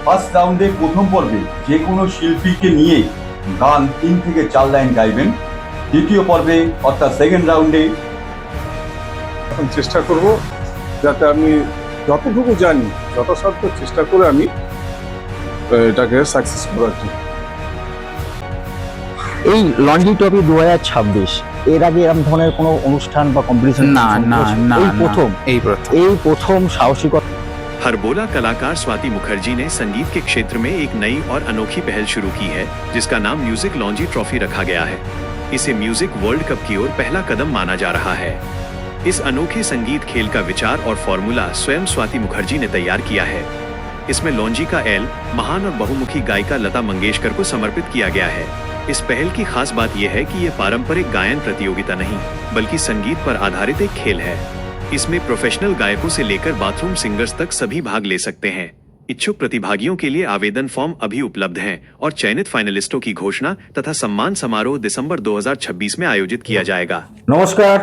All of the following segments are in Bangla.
ফার্স্ট রাউন্ডে প্রথম পর্বে যে কোনো শিল্পীকে নিয়ে গান 3 থেকে 4 লাইন গাইবেন। দ্বিতীয় পর্বে অর্থাৎ সেকেন্ড রাউন্ডে এখন চেষ্টা করব যাতে আমি যতটুকু জানি যথাসাধ্য চেষ্টা করে আমি এটাকে সাকসেস করার জন্য। এই লন্ডি ট্রফি 2026 এর আগে এরকম ধরনের কোনো অনুষ্ঠান বা কম্পিটিশন এই প্রথম সাহসিকতা। हरबोला कलाकार स्वाति मुखर्जी ने संगीत के क्षेत्र में एक नई और अनोखी पहल शुरू की है, जिसका नाम म्यूजिक लॉन्जी ट्रॉफी रखा गया है। इसे म्यूजिक वर्ल्ड कप की ओर पहला कदम माना जा रहा है। इस अनोखे संगीत खेल का विचार और फॉर्मूला स्वयं स्वाति मुखर्जी ने तैयार किया है। इसमें लॉन्जी का एल महान और बहुमुखी गायिका लता मंगेशकर को समर्पित किया गया है। इस पहल की खास बात यह है कि यह पारंपरिक गायन प्रतियोगिता नहीं, बल्कि संगीत पर आधारित एक खेल है। इसमें प्रोफेशनल गायकों से लेकर बाथरूम सिंगर्स तक सभी भाग ले सकते हैं। इच्छुक प्रतिभागियों के लिए आवेदन फॉर्म अभी उपलब्ध हैं और चयनित फाइनलिस्टों की घोषणा तथा सम्मान समारोह दिसंबर 2026 में आयोजित किया जाएगा। নমস্কার,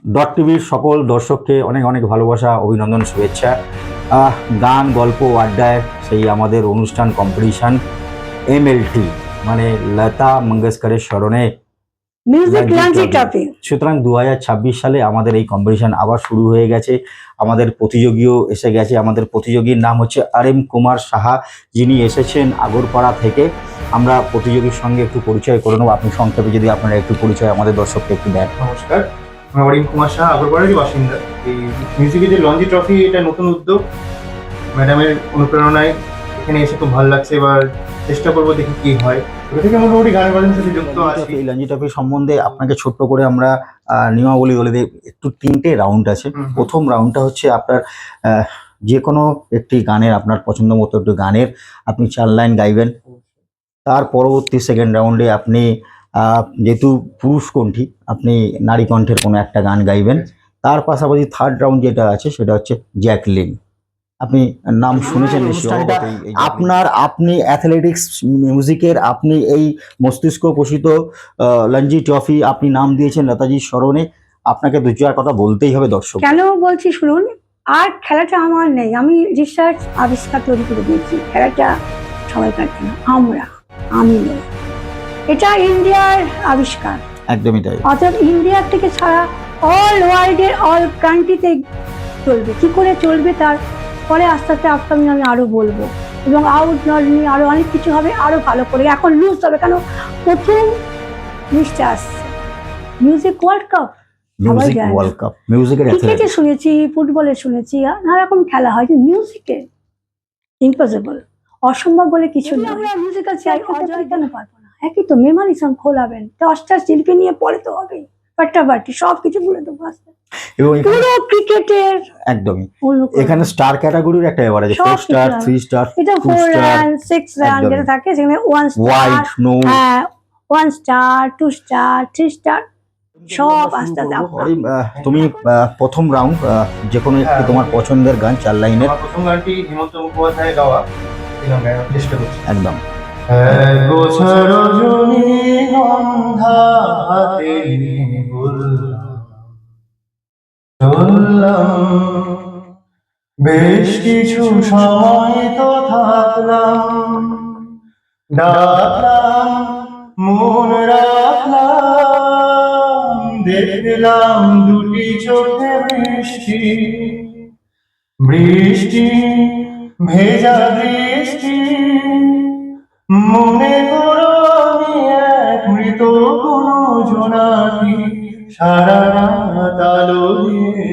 ডট টিভির সকল দর্শককে অনেক অনেক ভালোবাসা, অভিনন্দন, শুভেচ্ছা। গান, গল্প, আড্ডায় সেই আমাদের অনুষ্ঠান কম্পিটিশন MLT মানে লতা মঙ্গেশকরের স্মরণে মিউজিক লঞ্জি ট্রফি। সুতরাং 2026 সালে আমাদের এই কম্পিটিশন আবার শুরু হয়ে গেছে। আমাদের প্রতিযোগীও এসে গেছে। আমাদের প্রতিযোগীর নাম হচ্ছে আরএম কুমার সাহা, যিনি এসেছেন আগরপাড়া থেকে। আমরা প্রতিযোগীর সঙ্গে একটু পরিচয় করে নেব। আপনি সংক্ষেপে যদি আপনারা একটু পরিচয় আমাদের দর্শককে একটু দেন। নমস্কার, আমি অরিম কুমার সাহা, আগরপাড়ারই বাসিন্দা। এই মিউজিকের যে লঞ্জি ট্রফি, এটা নতুন উদ্যোগ। ম্যাডামের অনুপ্রেরণায় এখানে এসে খুব ভালো লাগছে। এবার চেষ্টা করবো, দেখি কি হয়। ওটা থেকে মোটামুটি গানের বাজনার সাথে যুক্ত আছি। এই লঞ্জি ট্রফি সম্বন্ধে আপনাকে ছোট্ট করে আমরা নিয়মাবলী বলে দিই। একটু 3টে রাউন্ড আছে। প্রথম রাউন্ডটা হচ্ছে আপনার যে কোনো একটি গানের, আপনার পছন্দ মতো একটু গানের আপনি 4 লাইন গাইবেন। তার পরবর্তী সেকেন্ড রাউন্ডে আপনি যেহেতু পুরুষ কণ্ঠী, আপনি নারী কণ্ঠের কোনো একটা গান গাইবেন। তার পাশাপাশি থার্ড রাউন্ড যেটা আছে সেটা হচ্ছে জ্যাকলিন। আপনি নাম শুনেছেন নিশ্চয়ই। আপনি অ্যাথলেটিক্স মিউজিকের আপনি এই মস্তিষ্ক পোষিত লঞ্জি ট্রফি আপনি নাম দিয়েছেন লতাজির স্মরণে। আপনাকে 2-4 কথা বলতেই হবে দর্শক। কেন বলছি শুনুন, আর খেলাটা আমার নেই। আমি রিসার্চ আবিষ্কার তৈরি করে দিয়েছি। খেলাটা সবাইকার জন্য, আমি নই। এটা ইন্ডিয়ার আবিষ্কার। একদমই তাই। অর্থাৎ ইন্ডিয়ার থেকে ছাড়া অল ওয়ার্ল্ডের অল কান্ট্রিতে চলবে। কি করে চলবে তার পরে আস্তে আস্তে আপকামিং আমি আরো বলবো, এবং আউট নট নিয়ে আরো অনেক কিছু হবে, আরো ভালো করে। এখন লুজ হবে, কেন প্রথম লিস্টে আসছে মিউজিক ওয়ার্ল্ড কাপ। ক্রিকেটে শুনেছি, ফুটবলে শুনেছি, নানা রকম খেলা হয়, কিন্তু মিউজিকে ইম্পসিবল, অসম্ভব বলে কিছু নেই। আমরা মিউজিক্যাল চেয়ার অজয় কেন পারবো না? একই তো মেমারিজম খোলাবেন, 10টা শিল্পী নিয়ে পরে তো হবেই, ফাটাফাটি সব কিছু বলে দেবো আস্তে। এবং পুরো ক্রিকেটের একদমই এখানে স্টার ক্যাটাগরির একটা এবার আছে, 4 স্টার, 3 স্টার, এটা 4 রান 6 রান যেটা থাকে, সেখানে 1 স্টার, হ্যাঁ 1 স্টার, 2 স্টার, 3 স্টার, সব আস্তে আস্তে। তুমি প্রথম রাউন্ড যে কোনো একটি তোমার পছন্দের গান 4 লাইনের। প্রথম গানটি হেমন্ত মুখোপাধ্যায় গাওয়া, চেষ্টা করছি। একদম। বেশ কিছু সময় তো থাকলাম, ডাকলাম মন রাখলাম, দেখলাম দুটি চোখে বৃষ্টি, বৃষ্টি ভেজা বৃষ্টি, মনে করো আমি এক মৃত কোনো জোনাকি, সারা রাত আলো দিয়ে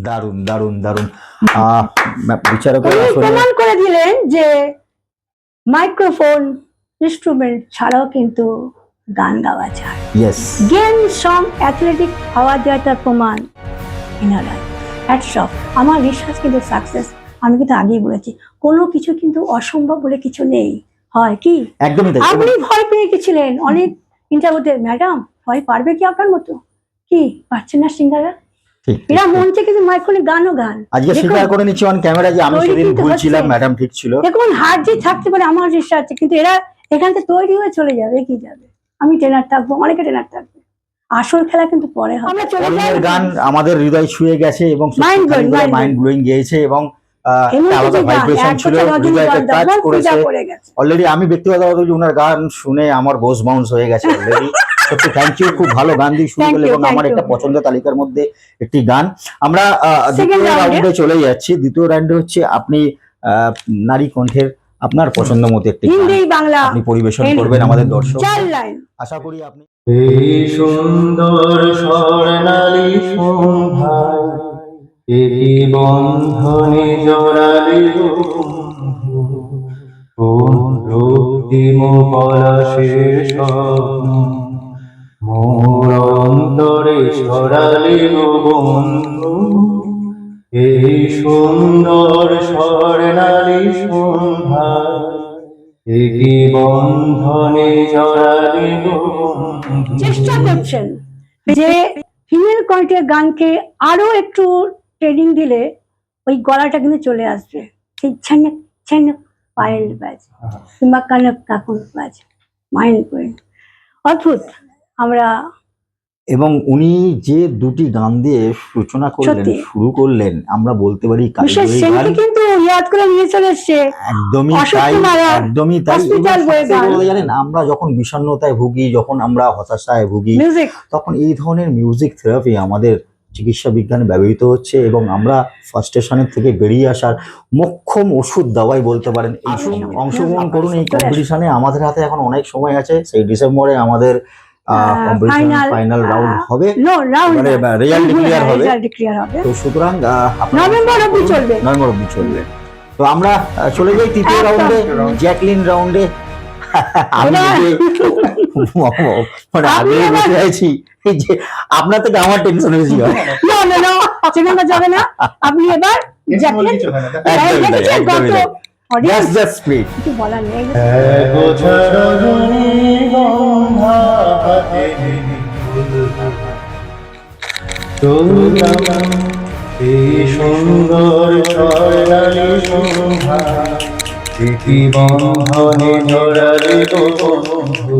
দারুন দারুন দারুন। প্রমাণ করে দিলেন যে মাইক্রোফোন ইনস্ট্রুমেন্ট ছাড়াও কিন্তু গান গাওয়া যায়। গেম সং অ্যাথলেটিক হওয়া যায় তার প্রমাণ এনারা। আমার রিসার্চ কিন্তু সাকসেস। আমি কিন্তু আগেই বলেছি, কোনো কিছু কিন্তু অসম্ভব বলে কিছু নেই। হয় কি একদমই তাই। আপনি ভয় পেয়ে গেছিলেন অনেক ইন্টারভিউতে, ম্যাডাম ভয় পারবে কি আপনার মতো? কি পারছেন না সিঙ্গাররা? এরা মঞ্চে কিন্তু মাইক্রোফোনে গানও গান। আজকে স্বীকার করে নিচ্ছি অন ক্যামেরা যে আমি সেদিন ভুল ছিলাম, ম্যাডাম ঠিক ছিল। দেখুন হার্জি থাকতে পারে আমার রিসার্চে, কিন্তু এরা এখান থেকে তৈরি হয়ে চলে যাবে, কি যাবে। আমি ট্রেনার থাকবো, অনেকে ট্রেনার থাকবে, আসল খেলা কিন্তু পরে হবে। আমরা চলে যাই অরণ্যের গান আমাদের হৃদয় ছুঁয়ে গেছে এবং Mind blowing, mind mind blowing গিয়েছে এবং এমন একটা আলাদা কিছু গান, ভাইব্রেশন এক ছিল, বছর হৃদয়কে রজনীগন্ধা টাচ আমার করেছে। পূজা পড়ে গেছে। অলরেডি আমি ব্যক্তিগতভাবে যে ওনার গান শুনে আমার গোস বাউন্স হয়ে গেছে অলরেডি। সত্যি থ্যাংক ইউ, খুব ভালো গান দিয়ে শুরু Thank করলে you, এবং আমার thank একটা you. পছন্দের তালিকার মধ্যে একটি গান। আমরা Second দ্বিতীয় round-এ। রাউন্ডে চলে যাচ্ছি। দ্বিতীয় রাউন্ডে হচ্ছে আপনি নারী কণ্ঠের আপনার পছন্দ মতো একটি গান হিন্দি বাংলা আপনি পরিবেশন হিন্দি। করবেন আমাদের দর্শক। 4 লাইন। আশা করি আপনি এই সুন্দর স্বর্ণালী সন্ধ্যায় একই বন্ধনে জড়ালে বন্ধু, কোন রক্তিম পলাশের স্বপ্ন মোর অন্তরে ছড়ালে বন্ধু। এই সুন্দর স্বর্ণালী সন্ধ্যায় একই বন্ধনে জড়ালে বন্ধু। চেষ্টা করছেন যে ফিমেল কণ্ঠের গানকে আরো একটু ট্রেনিং দিলে ওই গলাটা কিন্তু চলে আসবে। সেই ছানক ছানক পায়েল বাজে কিংবা কানক কাকুন বাজে মাইন্ড করে অদ্ভুত। আমরা এবং উনি যে দুটি গান দিয়ে সূচনা করলেন, সত্যি। শুরু করলেন, আমরা বলতে পারি বিশেষ কারিগরি সেনকে গান। কিন্তু ইয়াদ করে নিয়ে চলে এসছে। একদমই অশোক তাই, কুমারের একদমই তাই। hospital এবং বয়ে সবচেয়ে গান। বড় কথা জানেন, আমরা যখন বিষণ্ণতায় ভুগি, যখন আমরা হতাশায় ভুগি, মিউজিক তখন এই ধরনের মিউজিক থেরাপি আমাদের চিকিৎসা বিজ্ঞানে ব্যবহৃত হচ্ছে এবং আমরা ফার্স্টেশনের থেকে বেরিয়ে আসার মোক্ষম ওষুধ দাওয়াই বলতে পারেন। আসুন অংশগ্রহণ করুন এই কম্পিটিশনে। আমাদের হাতে এখন অনেক সময় আছে, সেই ডিসেম্বরে আমাদের কম্পিটিশন ফাইনাল রাউন্ড হবে, নো রাউন্ড মানে রেজাল্ট ডিক্লেয়ার হবে। রেজাল্ট ডিক্লেয়ার হবে তো সুতরাং নভেম্বর অবধি চলবে। নভেম্বর অবধি চলবে। তো আমরা চলে যাই তৃতীয় একদম। রাউন্ডে, জ্যাকলিন রাউন্ডে। আমি এবার- নিজে মানে আপনি আগে এবার- বসে আছি যে আপনার থেকে আমার টেনশন বেশি হয়। নো নো নো সেখানে যাবে না। আপনি এবার জ্যাকলিন কিছু হয় না, একদমই তাই, দেখেছেন একদমই কত তাই। audience? Just split. কিছু বলার নেই। এক রজনীগন্ধা হাতে তুললাম এই সুন্দর স্বর্ণালী সন্ধ্যা, একই বন্ধনে জড়ালে বন্ধু।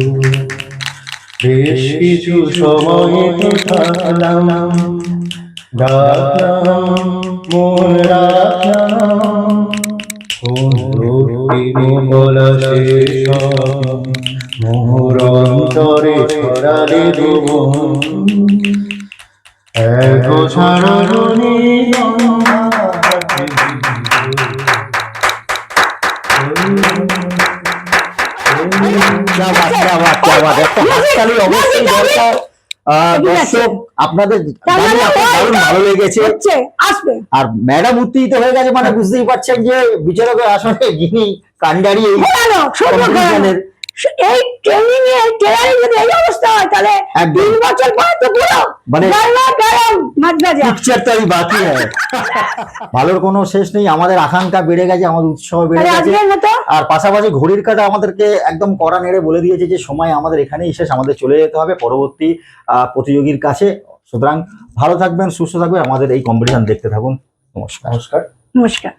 বেশ কিছু সময় তো থাকলাম, ডাকলাম মন রাখলাম, মোর অন্তরে ছড়ালে এক ছাড়নি क्या बात, क्या बात, क्या बात। একটা হাততালি অবশ্যই দরকার। দর্শক আপনাদের জানি আপনার দারুণ ভালো লেগেছে হচ্ছে আসবে আর ম্যাডাম উত্তেজিত হয়ে গেছে, মানে বুঝতেই পারছেন যে বিচারকের আসনে যিনি কান্ডারি এই ঘোরানো সূর্য ঘোরানো। কম্পিটিশনের এই ট্রেনিং এ ট্রেনিং যদি এই অবস্থা হয় তাহলে একদম। 3 বছর পর তো পুরো মানে- গরম মাদ্রাজা। পিকচার তো আমি বাকি হয়। ভালোর কোনো শেষ নেই, আমাদের আকাঙ্ক্ষা বেড়ে গেছে, আমাদের উৎসাহ বেড়ে তাহলে গেছে। আজকের মতো আর পাশাপাশি ঘড়ির কাঁটা আমাদেরকে একদম কড়া নেড়ে বলে দিয়েছে যে সময় আমাদের এখানেই শেষ, আমাদের চলে যেতে হবে পরবর্তী প্রতিযোগীর কাছে। সুতরাং ভালো থাকবেন, সুস্থ থাকবেন, আমাদের এই কম্পিটিশন দেখতে থাকুন। নমস্কার। নমস্কার। নমস্কার।